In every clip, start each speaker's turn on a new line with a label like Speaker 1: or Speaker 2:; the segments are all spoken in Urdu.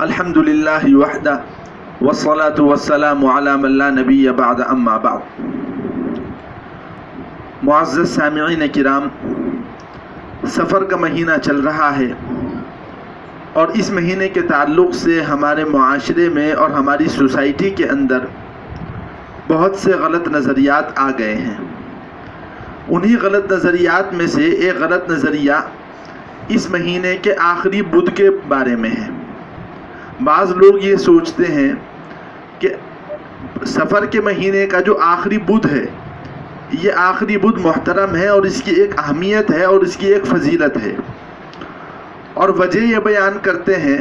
Speaker 1: الحمدللہ وحدہ والصلاة والسلام علی من لا نبی بعد اما بعد۔ معزز سامعین کرام، سفر کا مہینہ چل رہا ہے اور اس مہینے کے تعلق سے ہمارے معاشرے میں اور ہماری سوسائٹی کے اندر بہت سے غلط نظریات آ گئے ہیں۔ انہی غلط نظریات میں سے ایک غلط نظریہ اس مہینے کے آخری بدھ کے بارے میں ہے۔ بعض لوگ یہ سوچتے ہیں کہ سفر کے مہینے کا جو آخری بدھ ہے، یہ آخری بدھ محترم ہے اور اس کی ایک اہمیت ہے اور اس کی ایک فضیلت ہے، اور وجہ یہ بیان کرتے ہیں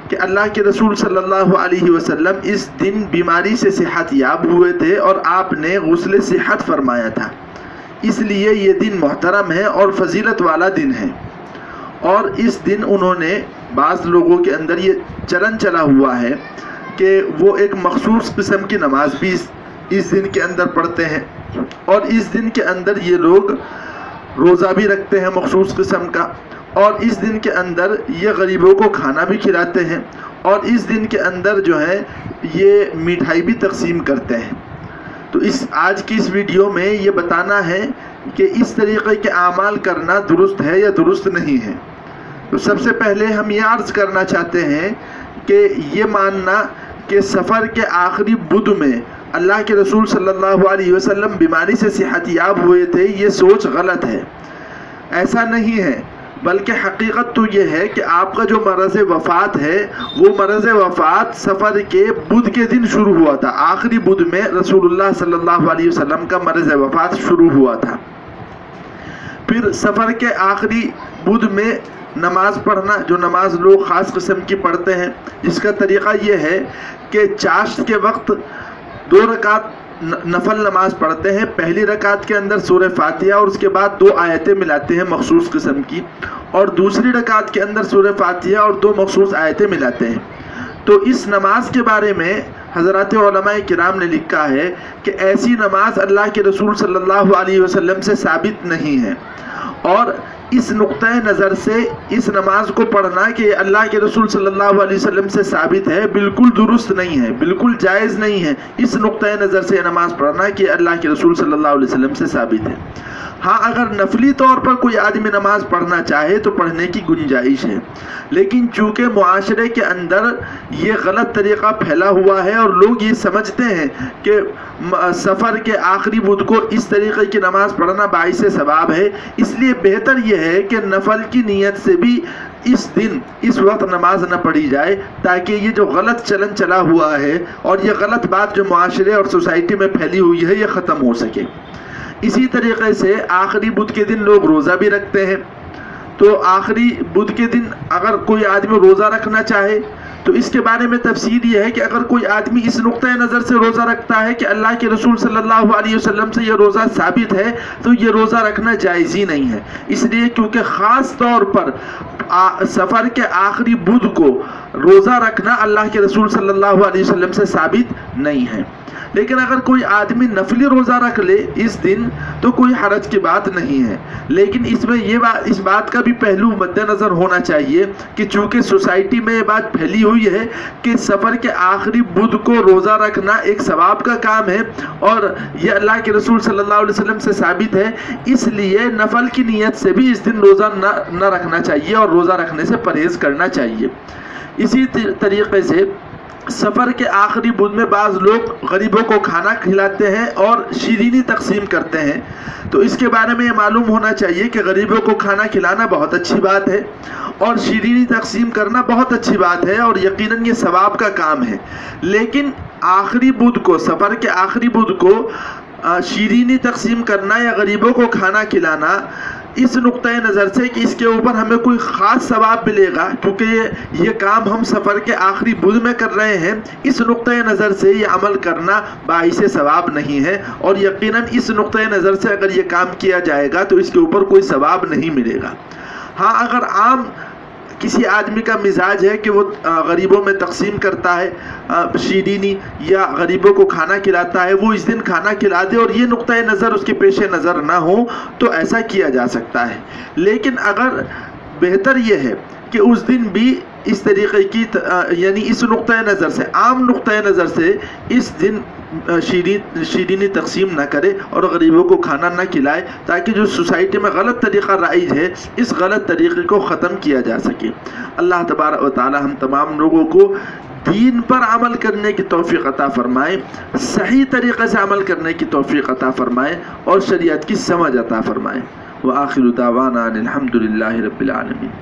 Speaker 1: کہ اللہ کے رسول صلی اللہ علیہ وسلم اس دن بیماری سے صحت یاب ہوئے تھے اور آپ نے غسل صحت فرمایا تھا، اس لیے یہ دن محترم ہے اور فضیلت والا دن ہے۔ اور اس دن انہوں نے، بعض لوگوں کے اندر یہ چلن چلا ہوا ہے کہ وہ ایک مخصوص قسم کی نماز بھی اس دن کے اندر پڑھتے ہیں، اور اس دن کے اندر یہ لوگ روزہ بھی رکھتے ہیں مخصوص قسم کا، اور اس دن کے اندر یہ غریبوں کو کھانا بھی کھلاتے ہیں، اور اس دن کے اندر جو ہے یہ مٹھائی بھی تقسیم کرتے ہیں۔ تو آج کی اس ویڈیو میں یہ بتانا ہے کہ اس طریقے کے اعمال کرنا درست ہے یا درست نہیں ہے۔ تو سب سے پہلے ہم یہ عرض کرنا چاہتے ہیں کہ یہ ماننا کہ سفر کے آخری بدھ میں اللہ کے رسول صلی اللہ علیہ وسلم بیماری سے صحت یاب ہوئے تھے، یہ سوچ غلط ہے۔ ایسا نہیں ہے، بلکہ حقیقت تو یہ ہے کہ آپ کا جو مرض وفات ہے وہ مرض وفات سفر کے بدھ کے دن شروع ہوا تھا۔ آخری بدھ میں رسول اللہ صلی اللہ علیہ وسلم کا مرض وفات شروع ہوا تھا۔ پھر سفر کے آخری بدھ میں نماز پڑھنا، جو نماز لوگ خاص قسم کی پڑھتے ہیں، اس کا طریقہ یہ ہے کہ چاشت کے وقت 2 رکعت نفل نماز پڑھتے ہیں۔ پہلی رکعت کے اندر سورہ فاتحہ اور اس کے بعد 2 آیتیں ملاتے ہیں مخصوص قسم کی، اور دوسری رکعت کے اندر سورہ فاتحہ اور 2 مخصوص آیتیں ملاتے ہیں۔ تو اس نماز کے بارے میں حضرات علماء کرام نے لکھا ہے کہ ایسی نماز اللہ کے رسول صلی اللہ علیہ وسلم سے ثابت نہیں ہے، اور اس نقطۂ نظر سے اس نماز کو پڑھنا کہ اللہ کے رسول صلی اللہ علیہ وسلم سے ثابت ہے بالکل درست نہیں ہے، بالکل جائز نہیں ہے۔ اس نقطۂ نظر سے نماز پڑھنا کہ اللہ کے رسول صلی اللہ علیہ وسلم سے ثابت ہے۔ ہاں، اگر نفلی طور پر کوئی آدمی نماز پڑھنا چاہے تو پڑھنے کی گنجائش ہے، لیکن چونکہ معاشرے کے اندر یہ غلط طریقہ پھیلا ہوا ہے اور لوگ یہ سمجھتے ہیں کہ سفر کے آخری بدھ کو اس طریقے کی نماز پڑھنا باعث ثواب ہے، اس لیے بہتر یہ ہے کہ نفل کی نیت سے بھی اس دن اس وقت نماز نہ پڑھی جائے، تاکہ یہ جو غلط چلن چلا ہوا ہے اور یہ غلط بات جو معاشرے اور سوسائٹی میں پھیلی ہوئی ہے یہ ختم ہو سکے۔ اسی طریقے سے آخری بدھ کے دن لوگ روزہ بھی رکھتے ہیں۔ تو آخری بدھ کے دن اگر کوئی آدمی روزہ رکھنا چاہے تو اس کے بارے میں تفصیل یہ ہے کہ اگر کوئی آدمی اس نقطۂ نظر سے روزہ رکھتا ہے کہ اللہ کے رسول صلی اللہ علیہ وسلم سے یہ روزہ ثابت ہے، تو یہ روزہ رکھنا جائز ہی نہیں ہے، اس لیے کیونکہ خاص طور پر سفر کے آخری بدھ کو روزہ رکھنا اللہ کے رسول صلی اللہ علیہ وسلم سے ثابت نہیں ہے۔ لیکن اگر کوئی آدمی نفلی روزہ رکھ لے اس دن تو کوئی حرج کی بات نہیں ہے، لیکن اس میں اس بات کا بھی پہلو مد نظر ہونا چاہیے کہ چونکہ سوسائٹی میں یہ بات پھیلی ہوئی ہے کہ سفر کے آخری بدھ کو روزہ رکھنا ایک ثواب کا کام ہے اور یہ اللہ کے رسول صلی اللہ علیہ وسلم سے ثابت ہے، اس لیے نفل کی نیت سے بھی اس دن روزہ نہ رکھنا چاہیے اور روزہ رکھنے سے پرہیز کرنا چاہیے۔ اسی طریقے سے سفر کے آخری بدھ میں بعض لوگ غریبوں کو کھانا کھلاتے ہیں اور شیرینی تقسیم کرتے ہیں۔ تو اس کے بارے میں یہ معلوم ہونا چاہیے کہ غریبوں کو کھانا کھلانا بہت اچھی بات ہے اور شیرینی تقسیم کرنا بہت اچھی بات ہے، اور یقیناً یہ ثواب کا کام ہے، لیکن آخری بدھ کو، سفر کے آخری بدھ کو شیرینی تقسیم کرنا یا غریبوں کو کھانا کھلانا اس نقطۂ نظر سے کہ اس کے اوپر ہمیں کوئی خاص ثواب ملے گا کیونکہ یہ کام ہم سفر کے آخری بدھ میں کر رہے ہیں، اس نقطۂ نظر سے یہ عمل کرنا باعث ثواب نہیں ہے، اور یقیناً اس نقطۂ نظر سے اگر یہ کام کیا جائے گا تو اس کے اوپر کوئی ثواب نہیں ملے گا۔ ہاں، اگر عام کسی آدمی کا مزاج ہے کہ وہ غریبوں میں تقسیم کرتا ہے شیرینی یا غریبوں کو کھانا کھلاتا ہے، وہ اس دن کھانا کھلا دے اور یہ نقطۂ نظر اس کے پیش نظر نہ ہو تو ایسا کیا جا سکتا ہے، لیکن اگر بہتر یہ ہے کہ اس دن بھی اس طریقے کی یعنی اس نقطۂ نظر سے، عام نقطۂ نظر سے اس دن شیرینی تقسیم نہ کرے اور غریبوں کو کھانا نہ کھلائے، تاکہ جو سوسائٹی میں غلط طریقہ رائج ہے اس غلط طریقے کو ختم کیا جا سکے۔ اللہ تبارک و تعالی ہم تمام لوگوں کو دین پر عمل کرنے کی توفیق عطا فرمائے، صحیح طریقے سے عمل کرنے کی توفیق عطا فرمائے اور شریعت کی سمجھ عطا فرمائے۔ وآخر دعوانا الحمد للہ رب العالمین۔